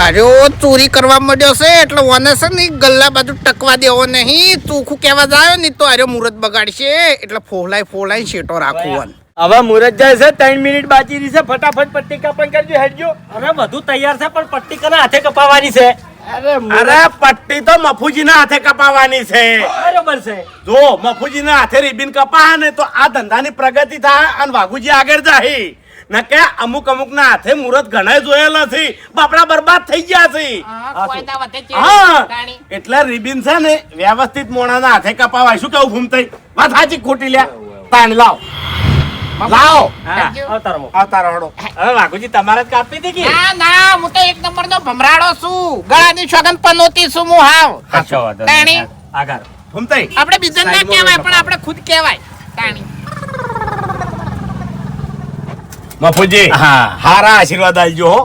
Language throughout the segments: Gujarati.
અરે ચોરી કરવા માંડ્યો છે એટલે ઓને છે ને ગલ્લા બાજુ ટકવા દેવો નહીં. ચોખ્ખું કહેવા જાય ને તો અરે મુહૂર્ત બગાડશે એટલે ફોલાઈ શેટો રાખવું. હવે મુહૂર્ત જાય છે 3 મિનિટ બાકી રહી છે. ફટાફટ પટ્ટી કાપણ કરજો. હેડજો. અરે બધું તૈયાર છે પણ પટ્ટી કના હાથે કપાવવાની છે? અરે પટ્ટી તો મફુજીના હાથે કપાવવાની છે. બરોબર છે. જો મફુજીના હાથે રિબિન કપાય ને તો આ ધંધાની પ્રગતિ થાય અને વાઘુજી આગળ જાય. નકે અમુક ના હાથે મુહૂર્ત ઘણા જોયેલ નથી, બાપડા બરબાદ થઈ ગયા છે. હા એટલે રિબિન છે ને વ્યવસ્થિત મોણાના હાથે કપાવાય. શું કેવું ભૂમતાઈ? વાત સાચી ખોટી લ્યા? તાણ લાવ અવતારો. હવે વાઘુજી તમારે જ કાપી દે કે? ના હું તો એક નંબર નો ભમરાડો છું. ગળાની સોગન પનોતી છું હું. હાવ તાણી આગળ ભૂમતાઈ આપણે બીજા ના કહેવાય પણ આપણે ખુદ કહેવાય. તાણી મફુજી હારા આશીર્વાદ આલજો હો.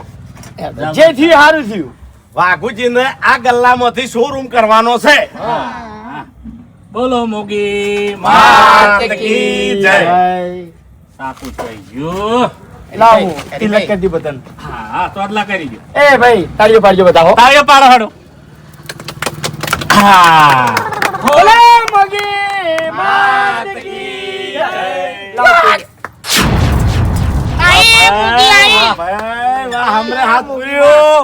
જે થયું સારું થયું. વાઘુજીને આ ગલ્લામાંથી શોરૂમ કરવાનો છે. બોલો મોગી માત કી જય. સાપુ થઈ ગયું. લાવો તિલક કરી દી બટન. હા તોડલા કરી દો. એ ભાઈ તાળીઓ પાડજો બતાવો. તાળીઓ પાડો હાડો. હા બોલે મગી માત કી જય. લાવો. આઈ મૂકી આઈ. ભાઈ વાહ હમરે હાથ પૂર્યો.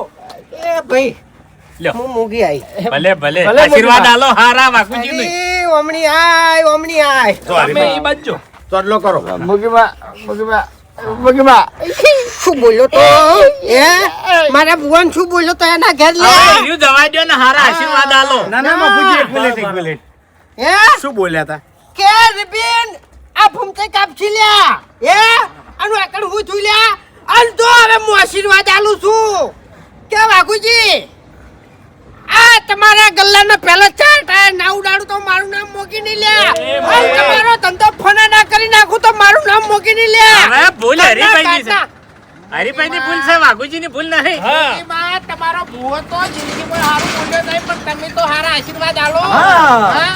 એ ભાઈ લ્યો. હું મૂગી આઈ. ભલે ભલે ભલે આશીર્વાદ આલો હારા વાઘુજી ને. અરે, ઓમણી આય. સોરી તમે ઈ બાજુ ચોટલો કરો. મગીમાં શું બોલ્યો તો? મારા ભુવન શું બોલ્યો તો એના ઘેર લે. હવે ઈર્યું જવા દ્યો ને હારા આશીર્વાદ આલો. ના ના મફુજી એક મિનિટ હે શું બોલ્યા તા? કે રિબિન આ ભૂમતે કાપછી લ્યા. હે આનું આકડ હું છું લ્યા. આલ તો હવે હું આશીર્વાદ આલું છું. કે વાઘુજી આ તમારા ગલ્લાનો પહેલો 4 ટાયર ના ઉડાડું તો મારું નામ મોકી નહીં લ્યા. આલ તમારો ધંધો ફના ના કરી નાખું તો મારું નામ મોકી નહીં લ્યા. હવે ભૂલ હરીભાઈની છે. હરીભાઈની ભૂલ છે, વાઘુજીની ભૂલ નહીં. એ બા તમારો ભૂવો તો જિંદગીમાં હારું બોલ્યો નહીં પણ તમે તો હારા આશીર્વાદ આલો. હા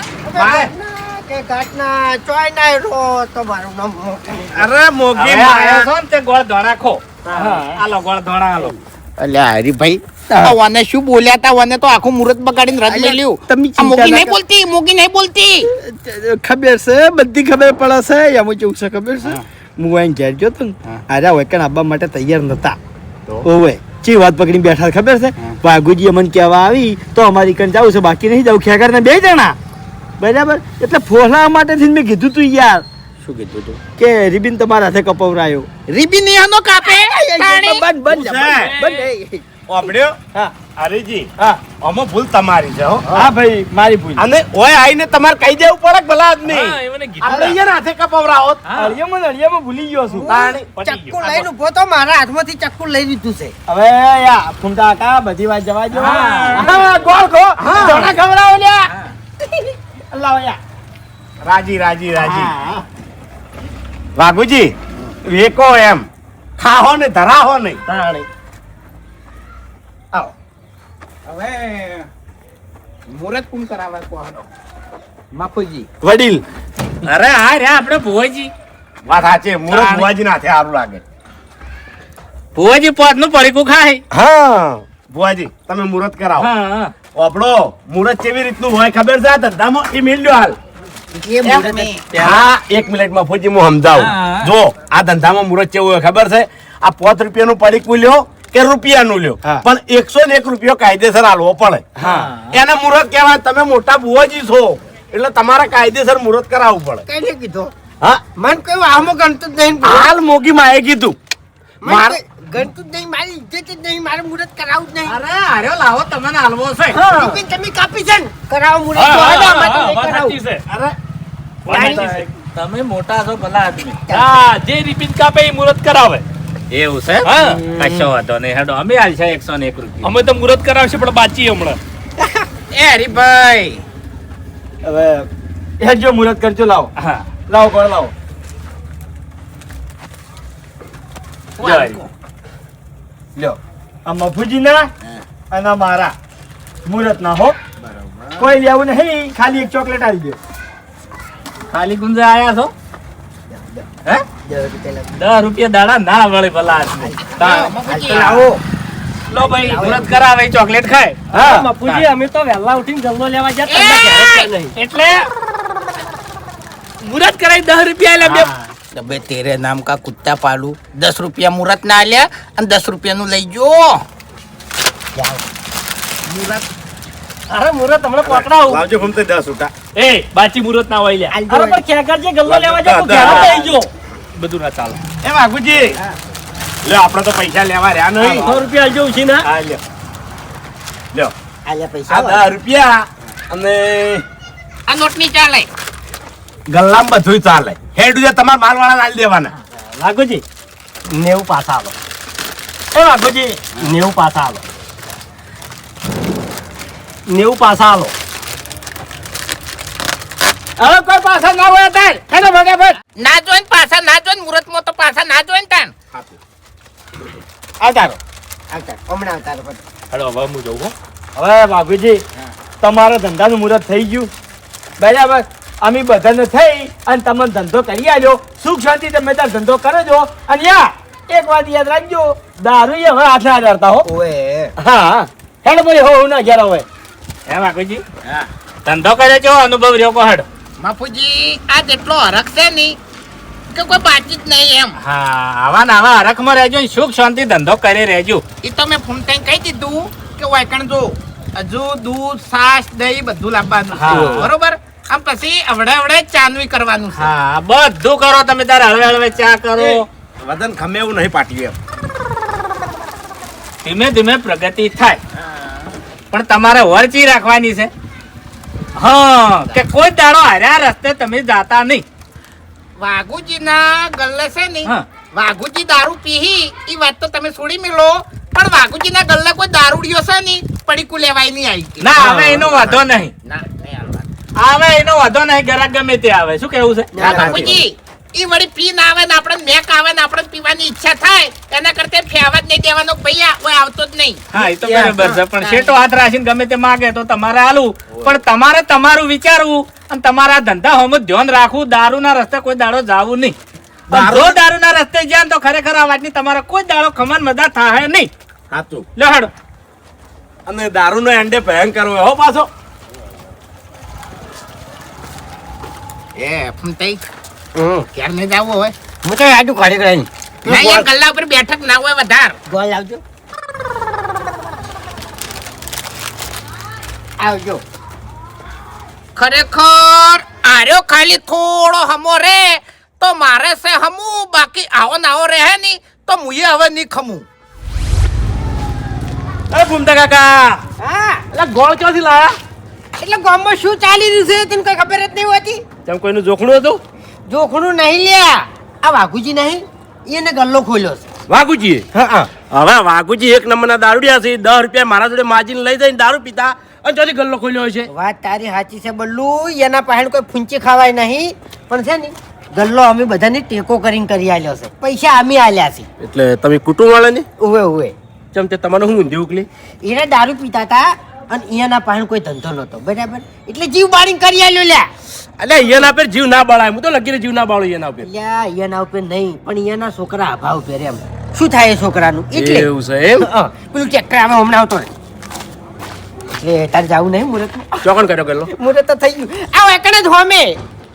કે ઘટના ચોય ના રો તો મારું નામ મોકી નહીં. અરે મોગી હવે આયો છો ને તે ગોળ ધોણા ખો. આલો ગોળ ધોણા આલો. અલ્યા હરીભાઈ ઓને શું બોલ્યા તા? ઓને તો આખું મુહૂર્ત બગાડીને રદ મેલ્યું. તમે આ મોગી નહીં બોલતી. ખબર છે, બધી ખબર પડે છે. એમાં કેવું છે ખબર છે? હું અહીં ઘેર ગયો તો ને આરા વેકન આવવા માટે તૈયાર નતા. ઓવે ચી વાત પકડીને બેઠા ખબર છે? વાઘુજી અમને કહેવા આવી તો અમારી કન જવું છે, બાકી નહીં જવું. ખેગર ને 2 જણા બરાબર. એટલે ફોસલા માટે મેં કીધું તું યાર. શું કીધું તું? કે રિબિન તમારા હાથે કપાવરાયો. રીબી નિયાનો કાપે. બંધ. ઓબડ્યો. હા હરીજી હા આમાં ભૂલ તમારી છે હો. હા ભાઈ મારી ભૂલ. અને ઓય આઈને તમારે કહી દેવું પડે કે ભલા આદમી. હા, એમને કીધું. આપણે અહીંયા હાથે કપાવરાવો. અળિયામાં ભૂલી ગયો છું. ચક્કુ લઈને ઉભો તો મારા હાથમાંથી ચક્કુ લઈ લીધું છે. હવે યા ફૂમતા કા બધી વાત જવા દો. હા. ગોળ ખો ધોણા ખવડાવો લ્યા. લાવો યા. રાજી હા. વાઘુજી વેકો એમ ખાહો ને ધરાહો નહીં. તાણી. આવો. હવે મુહૂર્ત કોણ કરાવે કોનો? માફુજી. વડીલ અરે હા રે આપણે ભુવાજી. વાત સાચી. મુરત ભુવાજીના હાથે સારું લાગે. ભુવાજી પોતનું પડીકું ખાય. હા ભુવાજી તમે મુરત કરાવો. હા ઓપડો મુરત કેવી રીતનું હોય ખબર છે? આ ધંધામાં એ મિલ્યો હાલ. એ મુહૂર્ત હા 1 મિનિટમાં ફોજી હું સમજાવું. હા. જો આ ધંધામાં મુરત કેવું હોય ખબર છે? આ 5 રૂપિયાનું પડીકું લ્યો કે રૂપિયાનું લ્યો, હા. પણ 101 રૂપિયો કાયદેસર આલવો પડે. હા. એને મુરત કહેવાય. તમે મોટા ભુવાજી છો એટલે તમારે કાયદેસર મુરત કરાવવું પડે. કઈ કીધો હા મન કયું આમો ગણતું જ નહીં. હાલ મોગી માએ કીધું માર ગણતું જ નહીં. મારી ઇજ્જત જ નહીં. મારે મુહૂર્ત કરાવવું જ નહીં. અરે આર્યો લાવો તમને હાલવો છે. રિબિન તમે કાપી છે ને કરાવો મુહૂર્ત. હા, તો હા, હાલો, હા, આમાં તો નહીં વાત કરાવું. સાચી છે. અરે તમે મોટા છો ભલા આદમી. હા જે રિબિન કાપે એ મુહૂર્ત કરાવે. એવું છે? હા. કશો વાંધો નહીં હેડો અમે હાલ છે 101 રૂપિયા. અમે તો મુહૂર્ત કરાવશે પણ બાચી હમણાં. એ હરીભાઈ હવે હેડજો મુહૂર્ત કરજો. લાવો હા લાવો કોણ લાવો. લ્યો આ મફુજીના અને મારા મુહૂર્ત ના હો. કોઈ લેવું નહીં. ખાલી એક ચોકલેટ આવી દો. ખાલી ગુંજા આયા છો? હે 10 રૂપિયા દાડા ના વળે ભલા આદમી. લાવો. લો ભાઈ મુહૂર્ત કરાવે ચોકલેટ ખાય હા બાપુજી અમે તો વહેલા ઉઠીને ગલ્લો લેવા ગયા તમને ઘેર જ નહીં. એટલે મુહૂર્ત કરાવી 10 રૂપિયા લે બે બે તેરે નામ કા કુત્તા પાલુ 10 રૂપિયા મુરત ના આલ્યા અને 10 રૂપિયાનું લઈ જો મુરત અરે મુરત હમણાં પકડાવું. લાવજો ફૂમતે 10 ઉટા. એ બાચી મુહૂર્ત ના હોય લ્યા અરે પણ ખેકરજી ગલ્લો લેવા જાવ તો ઘેર જ લઈ જો. બધું ના ચાલે એ વાઘુજી લે આપણે તો પૈસા લેવા રહ્યા નહીં. 100 રૂપિયા આલજો ઉછીના. હા લ્યો લ્યો આલ્યા આ પૈસા 10 રૂપિયા અને આ નોટ ની ચાલે ગલ્લામાં બધુંય ચાલે. હેડ ઉજા તમારા માલવાળા આલી દેવાના. વાઘુજી 90 પાછા આલો. એ વાઘુજી 90 પાછા આલો. 90 પાછા આલો. હવે કોઈ પાછા ના હોય તાર હેલો ફટાફટ ના જોઈન પાછા ના જોઈન મુરત માં તો પાછા ના જોઈન તાન આવતારો હમણાં આવતારો હેડો હવે હું જઉં હો હવે બાબુજી તમારા ધંધાનું મુહૂર્ત થઈ ગયું બરાબર અમે બધાને થઈ અને તમને ધંધો કરી આલ્યો સુખ શાંતિ તમે ત્યાં ધંધો કરો છો અને યા એક વાત યાદ રાખજો દારૂ એ હવે હાથે હાથ અડતા હો ઓએ હા હેડ ભાઈ હો ના ઘેર હવે હે વાઘુજી ધંધો કરે છે અનુભવ રહ્યો કો હેડ બાપુજી આ જેટલો હરખ છે ની કે કોઈ બાકી જ નહીં એમ હા આવા ને આવા હરખમાં રહેજો ને સુખ શાંતિ ધંધો કરી રહેજો એ તો મેં ફોન ટાઈમ કહી દીધું કે વાયકણ જો હજુ દૂધ છાશ દહીં બધું લાવવાનું છે હા. બરોબર આમ પછી અવડે ચાંદવી કરવાનું છે હા બધું કરો તમે તારે હળવે હળવે ચા કરો વજન ખમે એવું નહીં પાટ્યું એમ. ધીમે ધીમે પ્રગતિ થાય પણ તમારે વરચી રાખવાની છે હા કે કોઈ દાડો હાર્યા રસ્તે તમે જાતા નહીં વાઘુજી ના ગલ્લે છે ને હા. વાઘુજી દારૂ પીહી એ વાત તો તમે છોડી મેલો પણ વાઘુજી ના ગલ્લે કોઈ દારૂડિયો છે ને પડીકું લેવાય નહીં આવી ના હવે એનો વાંધો નહીં ના નહીં હાલવાનું. આવે એનો વાંધો નહીં ગ્રાહક ગમે તે આવે શું કેવું છે ના બાપુજી ઈ વળી પી ના આવે ને આપણે મેક આવે ને આપણે પીવાની ઈચ્છા થાય એના કરતા ફેવા જ નહીં દેવાનો ભૈયા કોઈ આવતો જ નહીં હા એ તો બરાબર છે પણ શેઠો હાથ રાખીને ગમે તે માગે તો તમારે આલું પણ તમારે તમારું વિચારવું અને તમારા ધંધા હોમ ધ્યાન રાખવું દારૂના રસ્તે કોઈ દાડો જાવું નહીં પણ જો દારૂના રસ્તે જાય ને તો ખરેખર આ વાતની તમારે કોઈ દાડો ખમણ મદા થાય નહીં સાચું. લો હેડો અને દારૂનો એંડે ભયંકર હોય હો પાછો. એ ફૂમતાઈ ક્યારે નહીં જાવું હોય હું તો આજુ કાઢી ગઈ ના એમ ગલ્લા ઉપર બેઠક ના હોય વધાર ગોળ આવજો આવજો ખરેખર આર્યો ખાલી થોડો હમો રે તો મારે છે હમું બાકી આવો ને આવો રહે નહીં તો મુએ હવે નહીં ખમું એ ભૂમતા કાકા હા એટલે ગોળ ચોથી લાયા એટલે ગામમાં શું ચાલી રહ્યું છે તને કઈ ખબર જ નહીં હોતી તેમ કોઈનું જોખણું હતું જોખણું નહીં લ્યા આ વાઘુજી નહીં એને ગલ્લો ખોલ્યો છે વાઘુજી હા હવે વાઘુજી એક નંબરના દારૂડિયા છે 10 રૂપિયા મારા જોડે માજીને લઈ જઈને દારૂ પીતા અને ચોથી ગલ્લો ખોલ્યો હોય છે. વાત તારી સાચી છે બલ્લુ એના પાસે કોઈ ફૂંચી ખાવાય નહીં પણ છે ને ગલ્લો અમે બધાને ટેકો કરીને કરી આલ્યો છે પૈસા અમે આલ્યા છે એટલે તમે કુટુંબ વાળાની ઉવે ઉવે ચમ તે તમારે શું ઊંધી ઉકલી એને દારૂ પીતા હતા અને એના પાસે કોઈ ધંધો નતો બરાબર એટલે જીવ બાળીને કરી આલ્યો લ્યા એટલે એના પર જીવ ના બળાય હું તો લગીને જીવ ના બાળું એના પર લ્યા એના ઉપર નહીં પણ એના છોકરા અભાવ પહેરે એમ શું થાય એ છોકરાનું એટલે એવું છે એમ હા, પેલું ટ્રેક્ટર આવે હમણાં આવતો ને એટલે તારે જવું નહીં મુરત ચોકણ કર્યો ગલ્લો મુરત તો થઈ ગયું આવ એકડે જ હોમે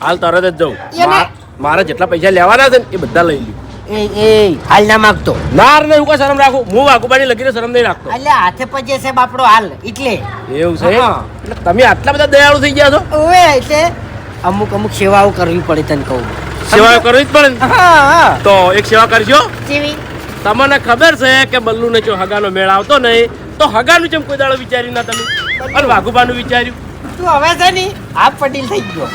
હાલ તરત જ જાઉં એને- મારે જેટલા પૈસા લેવાના છે ને એ બધા લઈ લ્યો એ હાલ ના માગતો નાર ને એવું કઈ શરમ રાખું હું વાઘુબાની લગીને શરમ નહીં રાખતો એટલે હાથે પજે છે બાપડો હાલ એટલે એવું છે હા. એટલે તમે આટલા બધા દયાળુ થઈ ગયા છો ઓવે એટલે અમુક અમુક સેવાઓ કરવી પડે તને કહું સેવા કરવી જ પડે ને હા હા તો એક સેવા કરજો જેવી તમને ખબર છે કે બલ્લુ ને જો હગાનો મેળ આવતો નહીં તો હગાનું જેમ કોઈ દાડો વિચાર્યું ના તમે અને વાઘુબાનું વિચાર્યું તું હવે છે ને હાફ પટેલ થઈ ગયો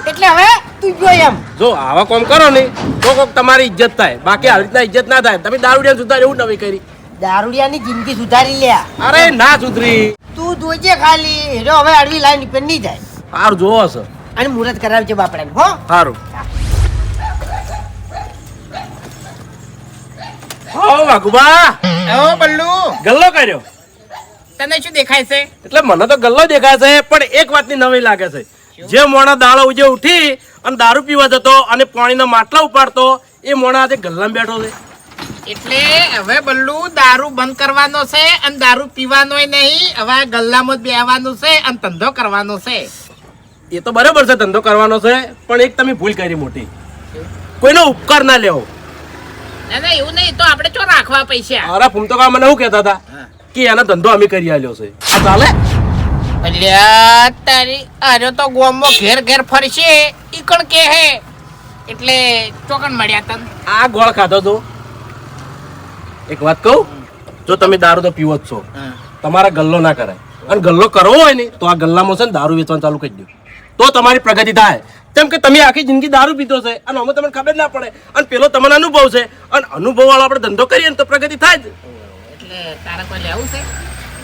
એટલે હવે તું જો એમ જો આવા કામ કરો ને તો કોક તમારી ઇજ્જત થાય બાકી આવી રીતના ઇજ્જત ના થાય તમે દારૂડિયા સુધાર એવું નવી કરી દારૂડિયાની જિંદગી સુધારી લ્યા અરે ના સુધરી તું જોજે ખાલી હેરો હવે અડવી લાઈન પર નહીં જાય સારું જોવો છે અને મુહૂર્ત કરાવજે બાપડાને હો સારું હો વાઘુબા ઓ બલ્લુ ગલ્લો કર્યો તને શું દેખાય છે એટલે મને તો ગલ્લો દેખાય છે પણ એક વાતની નવી લાગે છે જે મોણા દાડો ઉજે ઉઠી અને દારૂ પીવા જતો અને પાણીના માટલા ઉપાડતો એ મોણા આજે ગલ્લામાં બેઠો છે એટલે હવે બલ્લુ દારૂ બંધ કરવાનો છે અને દારૂ પીવાનોય નહીં. હવે આ ગલ્લામાં જ બેહવાનું છે અને ધંધો કરવાનો છે. એ તો બરાબર છે, ધંધો કરવાનો છે, પણ એક તમે ભૂલ કરી મોટી. કોઈનો ઉપકાર ના લેવો. ના ના એવું નહીં તો આપણે ચો રાખવા પૈસા. અરે ફૂમતો કા મને શું કહેતા હતા કે એનો ધંધો અમે કરી આલ્યો છે. આ ચાલે? અલ્યા તારી આર્યો તો ગોમમાં ઘેર ઘેર ફરશે ઈ કણ કે હે એટલે ચોકન મળ્યા તન. આ ગોળ ખાધો તો એક વાત કહું, જો તમે દારૂ તો પીવો જ છો, તમારા ગલ્લો ના કરાય. અને ગલ્લો કરવો હોય ને તો આ ગલ્લામાં છે ને દારૂ વેચવાનું ચાલુ કરી દો, તો તમારી પ્રગતિ થાય. કેમ કે તમે આખી જિંદગી દારૂ પીતો છે અને અમે તમને ખબર ના પડે, અને પેલો તમને અનુભવ છે, અને અનુભવ વાળો આપણે ધંધો કરીએ ને તો પ્રગતિ થાય જ. એટલે તારા કોઈ લેવું છે?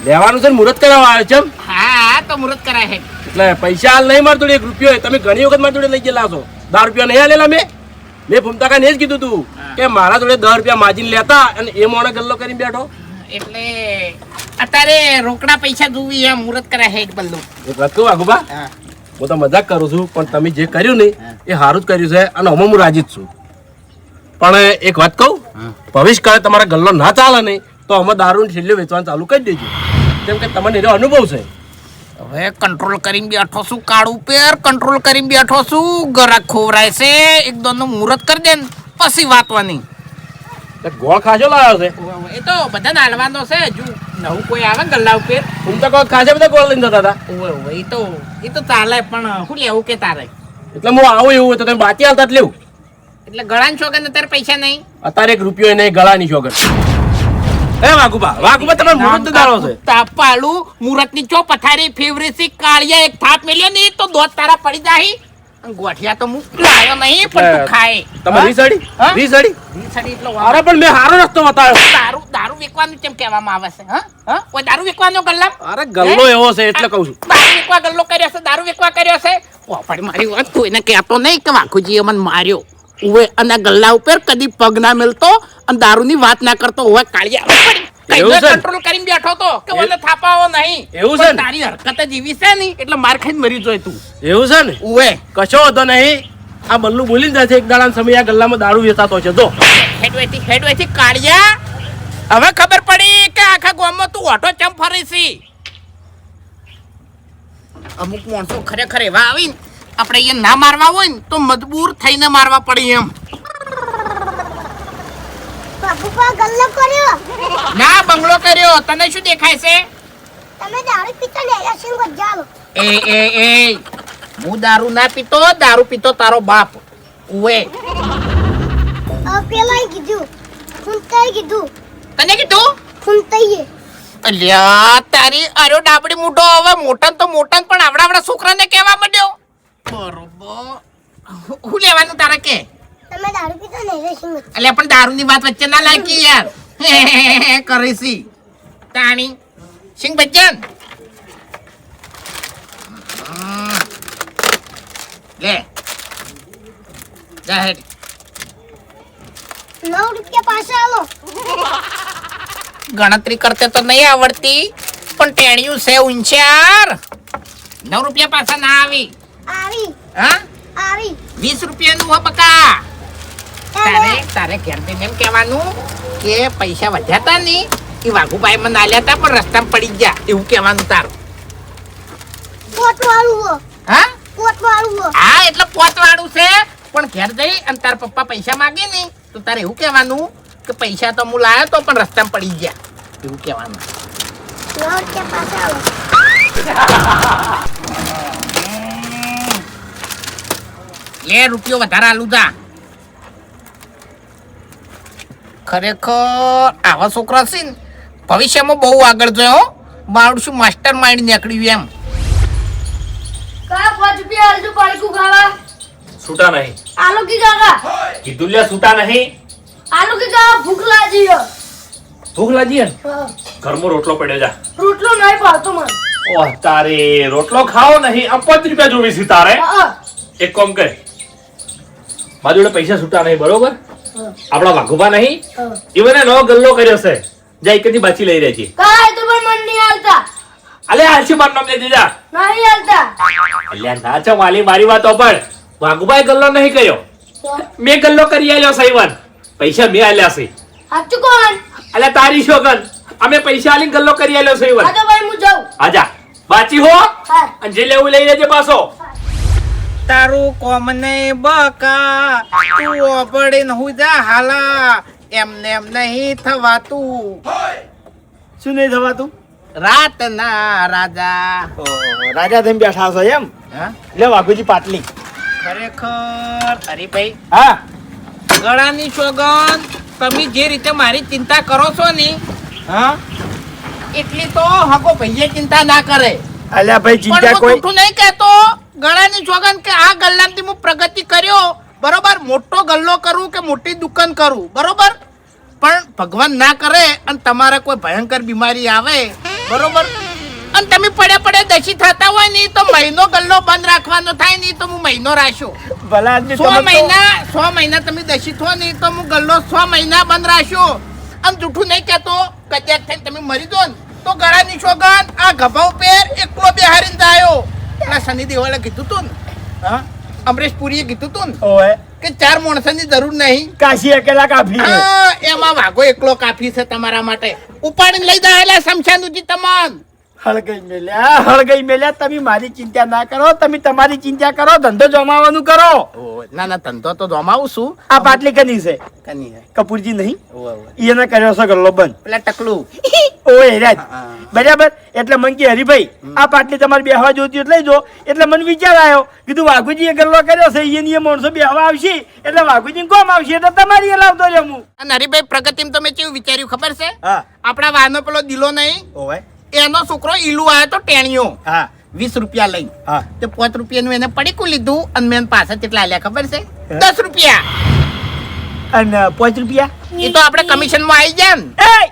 લેવાનું છે ને મુહૂર્ત કરાવવા આવે છે એમ. હા તો મુહૂર્ત કરાય હે. એટલે પૈસા હાલ નહીં માર જોડે 1 રૂપિયો હોય. તમે ઘણી વખત મારી જોડે લઈ ગયેલા છો, 10 રૂપિયા નહીં આલેલા મેં ફૂમતા કાને જ કીધું તું કે મારા જોડે 10 રૂપિયા માજીને લેતા અને એ મોણે ગલ્લો કરીને બેઠો. એટલે અત્યારે રોકડા પૈસા જોવી એમ મુહૂર્ત કરાય હે બલ્લુ. એક વાત કહું આગુબા, હું તો મજાક કરું છું, પણ તમે જે કર્યું ને એ સારું જ કર્યું છે અને અમે હું રાજી જ છું. પણ એક વાત કહું, ભવિષ્યકાળે તમારા ગલ્લો ના ચાલે નહીં તો અમે દારૂની છેલ્લે વેચવાનું ચાલુ કરી દેજો, કેમ કે તમને એનો અનુભવ છે. હવે કંટ્રોલ કરીને બેઠો છું, કાળ ઉપર કંટ્રોલ કરીને બેઠો છું. ગરાક ખોવરાય છે, એક દોન નું મુહૂર્ત કરી દે ને પછી વાતવાની. ગોળ ખાજો લાવ્યો છે. એ તો બધાને હાલવાનો છે. હજુ નવું કોઈ આવે ને ગલ્લા ઉપર હું તો કહું ખાસે બધા ગોળ લઈને જતા હતા. એ તો ચાલે પણ શું લેવું કે તારે? એટલે હું આવું એવું હોય તો તમે બાકી હાલતા જ લેવું. એટલે ગળાની શોગન અત્યારે પૈસા નહીં. અત્યારે 1 રૂપિયો નહીં, ગળાની શોગન. એ વાઘુબા તમે મુહૂર્ત દારો છે. તાપાલું મુહૂર્ત ની ચો પથારી ફેવરેસી કાળિયા એક થાપ મેલ્યો ને તો દોત તારા પડી જાય. ગોઠિયા તો હું લાયો નહીં પણ તું ખાય. તમે રીસડી હા? રીસડી રીસડી એટલો અરે પણ મેં સારો રસ્તો બતાવ્યો. દારૂ વેચવાનું કેમ કહેવામાં આવે છે? હા કોઈ દારૂ વેચવાનો ગલ્લા? અરે ગલ્લો એવો છે એટલે કહું છું. દારૂ વેચવા ગલ્લો કર્યો છે, દારૂ વેચવા કર્યો છે. પોપડ મારી વાત કોઈને કહેતો નહીં કે વાઘુજીએ મને માર્યો. ઉવે અને ગલ્લા ઉપર કદી પગ ના મેલતો અને દારૂની વાત ના કરતો. હવે કાળિયા એવું છે? કંટ્રોલ કરીને બેઠો તો કે ઓને થાપાવો નહીં. એવું છે ને? પણ તારી હરકત જ એવી છે ને એટલે માર ખાઈને મરી જોય તું. એવું છે ને? ઉવે કશો હતો નહીં. આ બલ્લુ બોલી જાય છે એક દાડા સમય આ ગલ્લામાં દારૂ વેચાતો છે. જો હેડવેથી કાળિયા હવે ખબર પડી કે આખા ગામમાં તું ઓટો ચમ ફરી છી. અમુક માણસો ખરેખર એવા આવીને આપણે એ ના મારવા હોય ને તો મજબૂર થઈને મારવા પડે એમ. બાપુપા ગલ્લો કર્યો. ના બંગલો કર્યો. તને શું દેખાય છે? તમે દારૂ પીતા લેલા છે ગજાલો. એ હું દારૂ ના પીતો, દારૂ પીતો તારો બાપ. ઉવે પેલાય કીધું ફૂંતાઈ કીધું. તને કીધું? ફૂંતાઈએ અલ્યા તારી આર્યો ડાબડી મૂઢો હવે મોટા તો મોટા પણ આવડા છોકરાને કહેવા માંડ્યો. બરોબર હું લેવાનું તારે કે? તમે દારૂ પીતા લેલા છે. અલ્યા પણ દારૂની વાત વચ્ચે ના લાગી યાર. કરીશી તાણી સિંગ બચ્ચન લે જાહેર 9 રૂપિયા પાછા આલો. ગણતરી કરતે તો નહીં આવડતી પણ ટેણિયું છે ઊંચાર. 9 રૂપિયા પાછા ના આવી. આવી હા આવી 20 રૂપિયાનું હો બકા. તારે ઘેર જઈને એમ કહેવાનું કે પૈસા વધ્યા તા ની એ વાઘુભાઈ મને આલ્યા તા પણ રસ્તામાં પડી ગયા એવું કહેવાનું તારું. પોત વાળું હો. હા પોત વાળું હો. હા એટલે પોત વાળું છે પણ ઘેર જઈ અને તાર પપ્પા પૈસા માંગે ને તો તારે એવું કહેવાનું કે પૈસા તો હું લાયો તો પણ રસ્તામાં પડી ગયા એવું કહેવાનું. 9 રૂપિયા પાછા આલો. લે રૂપિયો વધારે આલું તા. ખરેખર આવા છોકરા છે ને ભવિષ્યમાં બહુ આગળ જોયો. મારું શું માસ્ટર માઇન્ડ નીકળ્યું એમ. કા 5 રૂપિયા આલજો પાલકુ ખાવા. છૂટા નહીં. આલુ કી કાકા. કીધું લે છૂટા નહીં. આલુ કી કાકા ભૂખ લાગી હે. ભૂખ લાગી હે? હા. ઘરમાં રોટલો પડ્યો જા. રોટલો નહીં ભાવતો મને. ઓહ તારે રોટલો ખાવો નહીં. આ 5 રૂપિયા જોવી છે તારે. હા. એક કામ કર, મારી જોડે પૈસા છૂટા નહીં બરોબર. આપણા વાઘુબા નહીં ઈવને નવો ગલ્લો કર્યો છે. જા એકથી બાચી લઈ રહી છે. કાય તો પણ મન નહીં આલતા. અલે આલસી માર નામ દે દીધા. નહીં આલતા. અલ્યા ના છો વાલી મારી વાત ઓપડ. વાઘુબાઈ ગલ્લો નહીં કર્યો, મેં ગલ્લો કરી આલ્યો સહીવન. પૈસા મેં આલ્યા છે. સાચું કોણ અલ્યા તારી શોગન અમે પૈસા આલીને ગલ્લો કરી આલ્યો છે આ તો ભાઈ હું જાઉં આજા બાચી હો હા અને જે લેવું લઈ લેજે પાછો તારું કોમ ને બકા તું ઓપડે હું જા હાલા એમને એમ નહીં થવાતું શું નહીં થવાતું? રાતના રાજા રાજા થઈને બેઠા છો એમ? હા? લે વાઘુજી પાટલી. ખરેખર હરીભાઈ હા ગળાની સોગન તમે જે રીતે મારી ચિંતા કરો છો ને હા એટલી તો હકો ભાઈએ ચિંતા ના કરે અલ્યા ભાઈ પણ ચિંતા હું કોઈ ખોટું નહીં કહેતો ગળાની સોગન કે આ ગલ્લામાંથી હું પ્રગતિ કર્યો બરોબર મોટો ગલ્લો કરું કે મોટી દુકાન કરું બરોબર પણ ભગવાન ના કરે અને તમારે કોઈ ભયંકર બીમારી આવે બરોબર અને તમે પડે પડે દશી થતા હોય ને તો મહિનો ગલ્લો બંધ રાખવાનો થાય ને તો હું મહિનો રાખ્યો ભલા આદમી 6 તમે તો- મહિના તમે દશી થો ને તો હું ગલ્લો 6 મહિના બંધ રાખ્યો અને જૂઠું નહીં કહેતો કદાચ થઈને તમે મરી દો ને તો ગળાની સોગન આ ગભા ઉપર એકલો બેહારીને જાયો એટલે શનિ દેવાલે કીધું તું ને હા અમરેશ પુરીએ કીધું તું ને ઓય કે 4 માણસોની જરૂર નહીં કાશી અકેલા કાફી છે. હા, એમાં વાઘો એકલો કાફી છે તમારા માટે ઉપાડીને લઈ જાયેલા શમશાનુજી તમન હળગઈ મેલ્યા તમે મારી ચિંતા ના કરો તમે તમારી ચિંતા કરો ધંધો જમાવાનું કરો. ના ના ધંધો તો જમાવું છું આ પાટલી કની છે? કની હે કપૂરજી નહીં એને કર્યો છે ગલ્લો બંધ. પેલા ટકલું ઓય હેરાજ હા. બરાબર એટલે મન કે હરીભાઈ આ પાટલી તમારે બેહવા જોતી એટલે લઈ જો એટલે મને વિચાર આવ્યો કીધું વાઘુજી એ ગલ્લો કર્યો છે એ માણસો બેહવા આવશે એટલે વાઘુજી કોમ આવશે એટલે તમારી એ લાવતો રહ્યો હું. અને હરીભાઈ પ્રગતિમાં તમે કેવું વિચાર્યું ખબર છે હા આપણા વાનો પેલો દિલો નહીં ઓય એનો છોકરો ઈલુ આવ્યો તો ટેણીયો હા 20 રૂપિયા લઈ હા તે 5 રૂપિયાનું એને પડીકું લીધું અને મેં પાછા કેટલા આલ્યા ખબર છે 10 રૂપિયા અને 5 રૂપિયા એ તો આપણે કમિશન માં આવી જાય ને એ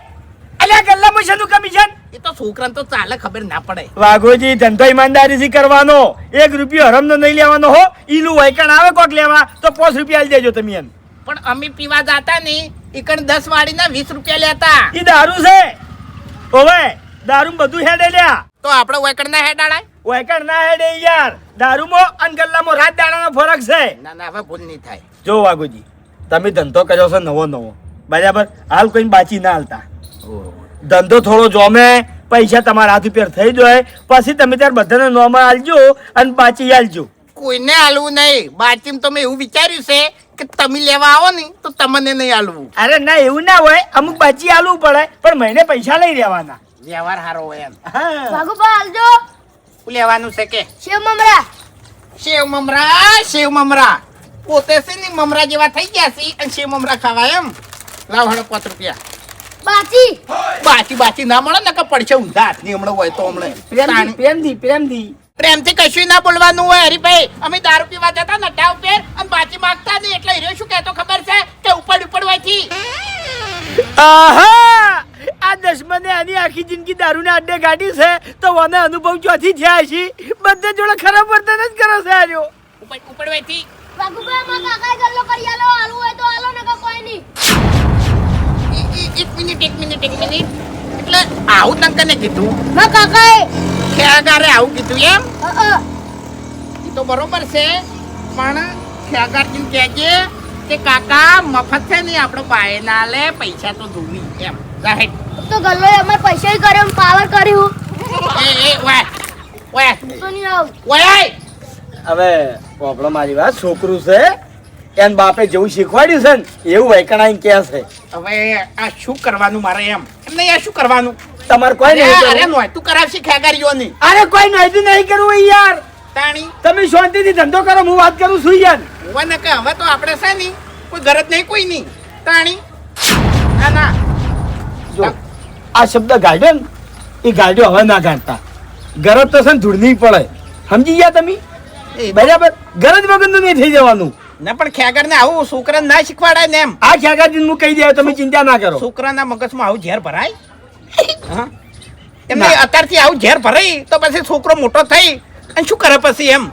અલ્યા ગલ્લામાં શેનું કમિશન? એ તો છોકરાને તો ચાલે ખબર ના પડે વાઘોજી ધંધો ઈમાનદારીથી કરવાનો 1 રૂપિયો હરમનો નહીં લેવાનો હો ઈલું વૈકણ આવે કોક લેવા તો 5 રૂપિયા આલી દેજો તમે એમ. પણ અમે પીવા જાતા ને ઈકણ 10 વાળીના 20 રૂપિયા લેતા ઈ દારૂ છે ઓવે દારૂ બધું હેડે લ્યા તો આપણે વેકડ ના હેડાડાય વૈકણ ના હેડે યાર દારૂમાં અને ગલ્લામાં રાત દાડાનો ફરક છે. ના ના હવે ભૂલ નહીં થાય જો વાઘોજી તમે ધંધો કર્યો છે નવો નવો બરાબર હાલ કોઈ બાચી ના હાલતા ધંધો થોડો જોમે પૈસા તમારા હાથ ઉપર થઈ જાય પછી તમે ત્યારે બધાને નોમાં આલજો અને બાચી આલજો. કોઈને આલવું નહીં બાચીમ તો મેં એવું વિચાર્યું છે કે તમે લેવા આવો ને તો તમને નહીં આલવું અરે ના એવું ના હોય અમુક બાચી આલવું પડે પણ મહિને પૈસા લઈ રહેવાના. વ્યવહાર સારો હોય એમ હા વાઘુબા હાલજો શું લેવાનું છે કે શિવ મમરા સેવ મમરા પોતે છે ને મમરા જેવા થઈ ગયા છે અને સેવ મમરા ખાવા એમ લાવ હળો 5 રૂપિયા બાચી બાચી ના મળે ને કે પડશે ઊંધા હાથની હમણાં હોય તો હમણાં પ્રેમથી પ્રેમથી કશું ના બોલવાનું હોય હરીભાઈ અમે દારૂ પીવા જતા ને અડ્ડા ઉપર અને બાચી માંગતા નહીં એટલે હીરો શું કહેતો ખબર છે કે ઉપડવાથી આહા આ દશમને આની આખી જિંદગી દારૂના અડ્ડે ગાડી છે તો મને અનુભવ ચોથી થયા છે બધે જોડે ખરાબ વર્તન જ કરે છે આજો ઉપડવાથી વાઘુબા માં કાકા ગલ્લો કરી આલો આલુ હોય તો આલો નકા કોઈ નહીં એક મિનિટ એટલે આવું તંકને કીધું માં કાકાએ ખેગારે આવું કીધું એમ અ એ તો બરોબર છે પણ ખેગારજીને કહેજે કે કાકા મફત છે નહીં આપણો બાય ના લે પૈસા તો ધોવી એમ રાઈટ તો ગલ્લો અમે પૈસા કર્યો પાવર કર્યું એ ઓય તો નહીં આવ ઓય હવે પોપડો મારી વાત છોકરું છે એન બાપે જેવું શીખવાડ્યું છે ને એવું વૈકણાઈ કે છે હવે આ શું કરવાનું મારે એમ નહીં આ શું કરવાનું તમારે કોઈ નહીં અરે કરવું. નોય તું કરાવશી ખેગારીઓની અરે કોઈ નોંધું નહીં કરવું યાર તાણી તમે શાંતિથી ધંધો કરો હું વાત કરું છું યાર હોય ને કે હવે તો આપણે છે નહીં કોઈ ગરજ નહીં કોઈ નહીં તાણી ના ના જો આ શબ્દ ગાડ્યો ને એ ગાડ્યો હવે ના ગાડતા ગરજ તો છે ને ધૂળની પડે સમજી ગયા તમે બરાબર ગરજ વગરનું નહીં થઈ જવાનું ના પણ ખેગર ને આવું છોકરાને ના શીખવાડાય ને એમ આ ખ્યાગાજી હું કહી દે તમે ચિંતા ના કરો છોકરાના મગજમાં આવું ઝેર ભરાય હા એમને અત્યારથી આવું ઝેર ભરાય તો પછી છોકરો મોટો થઈ અને શું કરે પછી એમ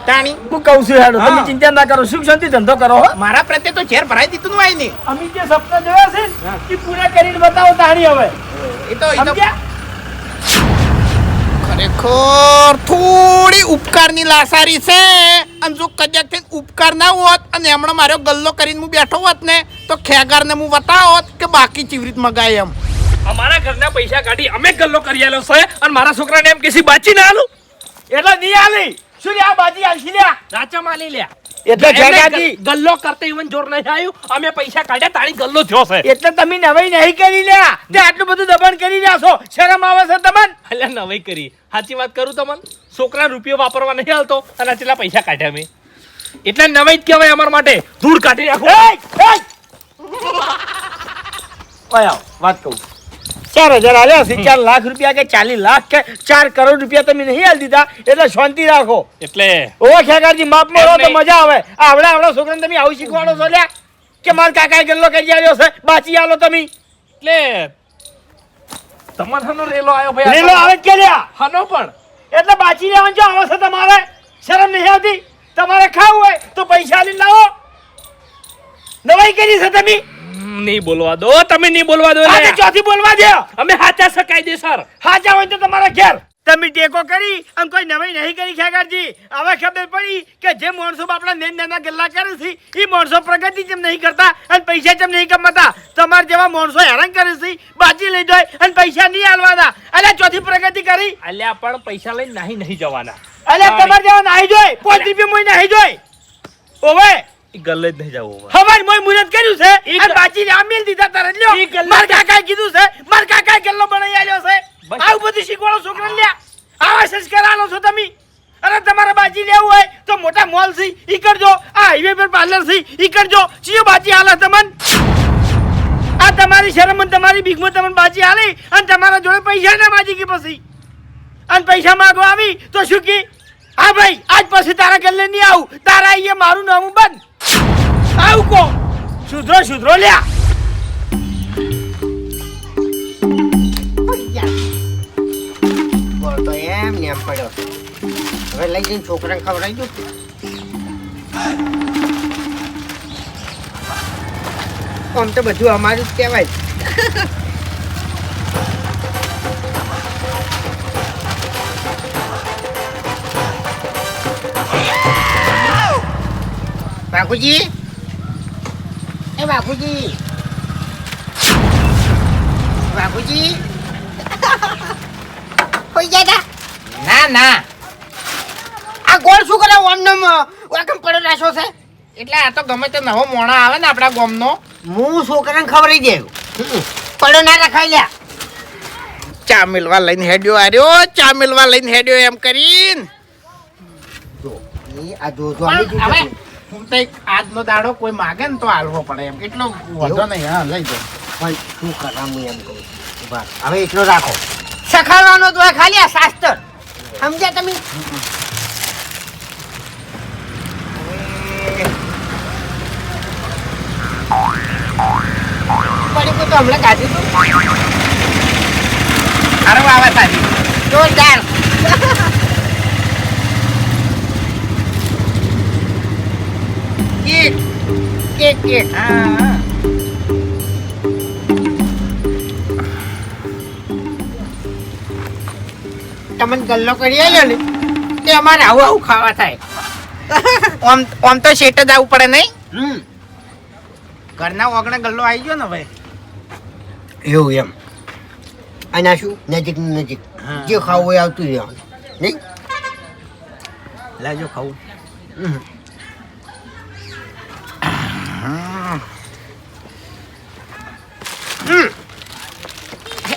તાણી હું કહું છું હેડો તમે હા. ચિંતા ના કરો સુખ શાંતિ ધંધો કરો હો મારા પ્રત્યે તો ઝેર ભરાઈ દીધું ને ને અમે જે સપના જોયા છે ને એ પૂરા કરીને બતાવો તાણી હવે એ તો સમજ્યા ખરેખર થોડી ઉપકારની લાસારી છે અને જો કદાચ ઉપકાર ના હોત અને હમણાં મારો ગલ્લો કરીને હું બેઠો હોત ને તો ખેગારને હું બતાવત કે બાકી ચીવરીત મગાય એમ. અમારા ઘરના પૈસા કાઢી અમે ગલ્લો કરી આલ્યો છે અને મારા છોકરાને એમ કેસી બાચી ના આલું એટલે નહીં આલી શું લ્યા બાજી આલશી લ્યા રાચા માલી લ્યા એટલે ખેગાજી ગલ્લો કરતે ઈવન જોર નહીં આવ્યું અમે પૈસા કાઢ્યા તારી ગલ્લો થયો છે એટલે તમે નવાઈ નહીં કરી લ્યા તે આટલું બધું દબાણ કરી રહ્યા છો શરમ આવે છે તમને અલ્યા નવાઈ કરી સાચી વાત કરું તમને છોકરા રૂપિયો વાપરવા નહીં હાલતો અને કેટલા પૈસા કાઢ્યા મેં એટલે નવાઈ જ કહેવાય અમારા માટે ધૂળ કાઢી નાખો ઓય આવ, વાત કહું 4,000 આલ્યા છે 4 લાખ રૂપિયા કે 40 લાખ કે 4 કરોડ રૂપિયા તમે નહીં આલી દીધા એટલે શાંતિ રાખો એટલે ઓ ખેગારજી માપમાં રહો તો મજા આવે આવડા છોકરાને તમે આવું શીખવાડો છો લ્યા કે માર કાકાએ ગલ્લો કરી આવ્યો છે બાચી આલો તમે એટલે તમાર હનો રેલો આવ્યો ભાઈ રેલો આવે જ કે લ્યા હનો પણ એટલે બાચી લેવાનું જો આવે છે તમારે શરમ નહીં આવતી તમારે ખાવું હોય તો પૈસા લઈ લાવો નવાઈ કરી છે તમે નહીં બોલવા દો તમે નહીં બોલવા દો આજે ચોથી બોલવા દે અમે હાચા શકાય દે સર હાચા હોય તો તમારા ઘેર તમે ટેકો કરી અને કોઈ નવાઈ નહીં કરી ખેગારજી હવે ખબર પડી કે જે માણસો આપણા નાના ગલ્લા કરે છે એ માણસો પ્રગતિ જેમ નહીં કરતા અને પૈસા જેમ નહીં કમાતા તમારા જેવા માણસો હેરાન કરે છે બાજી લઈ જાય અને પૈસા નહીં આલવાના અલ્યા ચોથી પ્રગતિ કરી અલ્યા પણ પૈસા લઈને નહીં જવાના અલ્યા તમારે જેવા નાહી જોઈ 5 રૂપિયા મોય નાહી જોઈ ઓવે ઈ ગલ્લે જ નહીં જવું હવાજ મોય મુરત કર્યું છે અને બાજી ને આમેલ દીધા તરત લ્યો માર કાકાએ કીધું છે માર કાકાએ ગલ્લો બનાવી આલ્યો છે આવું બધું શીખવાડો છોકરાને લ્યા આવા સંસ્કાર આલો છો તમે અરે તમારે બાજી લેવું હોય તો મોટા મોલ છે ઈ કરજો આ હાઈવે પર પાર્લર છે ઈ કરજો ચિયો બાજી આલે તમન આ તમારી શરમ અને તમારી બીકમાં તમને બાજી આલી અને તમારા જોડે પૈસા ના માજી કે પછી અને પૈસા માંગવા આવી તો શું કી હા ભાઈ આજ પછી તારા ગલ્લે નહીં આવું તારા અહીંયા મારું નામ બંધ આવું કો સુધરો લ્યા બોલતો એમ ને એમ પડ્યો હવે લઈ જઈને છોકરાને ખવડાવી દઉં આમ તો બધું અમારું જ કહેવાય બાપુજી એ બાપુજી હોઈ ગયા ના ના આ ગોળ શું કરે ઓનમ વાકમ પડ્યો રાશો છે એટલે આ તો ગમે તે નવો મોણા આવે ને આપણા ગામનો હું છોકરાને ખવડાવી દેવું પડ્યો ના રખાઈ લ્યા ચા મિલવા લઈને હેડ્યો આર્યો ચા મિલવા લઈને હેડ્યો એમ કરીને આ જો પણ હવે હું તો આજનો દાડો કોઈ માગે ને તો હાલવો પડે એમ એટલો વધો નહીં હા લઈ જાઓ પણ શું કરાવું એમ કહું બસ હવે એટલો રાખો સખાવાનો તો ખાલી આ શાસ્ત્ર સમજ્યા તમે પડી તો હમણાં કાઢી દઉં અરે વાવા સાજી જોરદાર કેક હા તમને ગલ્લો કરી આવ્યો ને તે અમારે આવું ખાવા થાય ઓમ તો શેટ જ આવવું પડે નહીં ઘરના ઓગણે ગલ્લો આવી ગયો ને ભાઈ એવું એમ અને શું નજીક નજીક જે ખાવું હોય આવતું રહેવાનું નહીં લાજો ખાવું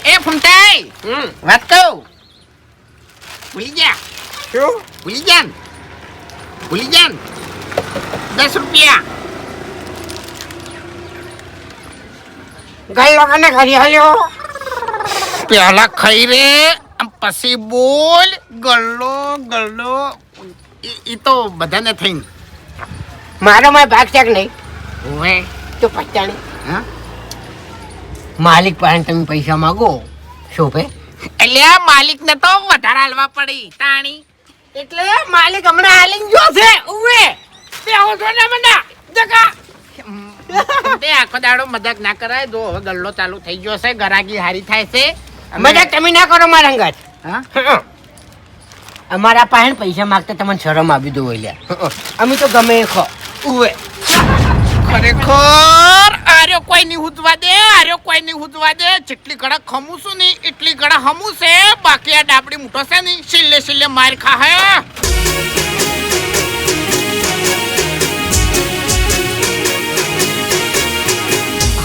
એ ફૂમતાઈ વાત કહું ભૂલી જા શું ભૂલી જા 10 રૂપિયા ગલ્લો કને ખરી હાલ્યો પેલા ખાઈ રે આમ પછી બોલ ગલ્લો ઈ તો બધાને થઈને મારો માં ભાગ છે કે નહીં ઓવે તો પચાણી હા માલિક પાસે તમે પૈસા માગો શું ભે એટલે આ માલિક ને તો વધારે હાલવા પડી તાણી એટલે માલિક હમણાં હાલીને ગયો છે ઉવે તે આવો છો ને મને જગા તે આખો દાડો મજાક ના કરાય જો હવે ગલ્લો ચાલુ થઈ ગયો છે ગરાગી હારી થાય છે મજાક તમે ના કરો મારા અંગાત હા અમારા પાસે પૈસા માંગતા તમને શરમ આવી દો લ્યા અમે તો ગમે એ ખો ઉવે ખરેખર આર્યો કોઈ નહીં હુજવા દે, આર્યો કોઈ નહીં હુજવા દે. જેટલી ઘડા ખમું છું ને એટલી ઘડા હમું છે. બાકી આ ડાબડી મૂઠો છે ને છેલ્લે છેલ્લે માર ખાહે.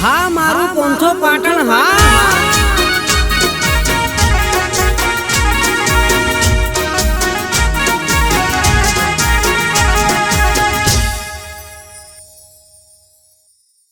હા મારું 500 પાટણ હા